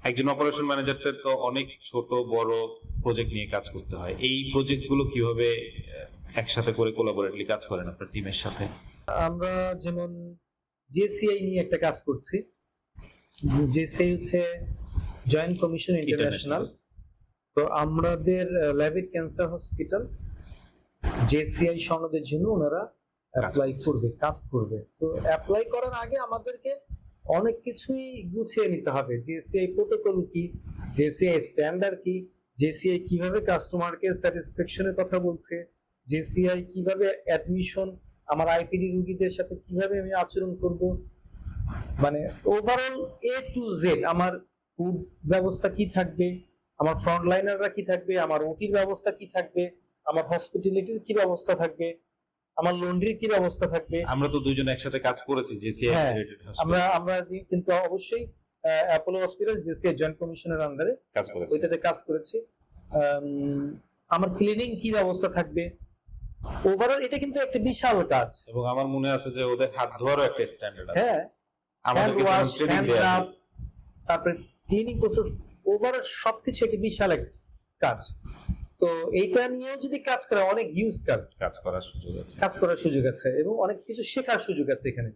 একজন অপারেশন ম্যানেজারদের তো অনেক ছোট বড় প্রজেক্ট নিয়ে কাজ করতে হয়, এই প্রজেক্ট গুলো কিভাবে একসাথে করে কোলাবোরেটলি কাজ করেন আপনার টিমের সাথে? আমরা যেমন জেসিআই নিয়ে একটা কাজ করছি। জেসিআই হচ্ছে জয়েন্ট কমিশন ইন্টারন্যাশনাল। তো আমাদের ল্যাবিড ক্যান্সার হসপিটাল জেসিআই সনদের জন্য ওনারা অ্যাপ্লাই করবে, কাজ করবে। তো অ্যাপ্লাই করার আগে আমাদেরকে অনেক কিছুই গুছিয়ে নিতে হবে। জেসিআই প্রোটোকল কি, জেসিআই স্ট্যান্ডার্ড কি, জেসিআই কিভাবে কাস্টমারকে স্যাটিসফ্যাকশনের কথা বলছে, জেসিআই কিভাবে অ্যাডমিশন, আমার আইপিডি রোগীদের সাথে কিভাবে আমি আচরণ করব, মানে ওভারঅল এ টু জেড আমার ফুড ব্যবস্থা কি থাকবে, আমার ফ্রন্টলাইনাররা কি থাকবে, আমার ওটির ব্যবস্থা কি থাকবে, আমার হসপিটালিটির কি ব্যবস্থা থাকবে, আমার লন্ড্রির কি ব্যবস্থা থাকবে। আমরা তো দুইজন একসাথে কাজ করেছি জেসিআই রিলেটেড আমরা আমরা কিন্তু অবশ্যই অ্যাপোলো হসপিটাল জেসিআই জয়েন্ট কমিশনের আন্ডারে কাজ করেছি, ওইটাতে কাজ করেছি। আমার ক্লিনিং কি ব্যবস্থা থাকবে, ওভারঅল এটা কিন্তু একটা বিশাল কাজ। এবং আমার মনে আছে যে ওদের হাত ধোয়ারও একটা স্ট্যান্ডার্ড আছে। হ্যাঁ, আমাদেরকে ট্রেনিং দেয়া হয়। তারপরে ক্লিনিং প্রসেস, ওভারঅল সবকিছু একটা বিশাল এক কাজ। তো এইটা নিয়েও যদি কাজ করে অনেক হিউজ কাজ কাজ করার সুযোগ আছে। কাজ করার সুযোগ আছে এবং অনেক কিছু শেখার সুযোগ আছে এখানে।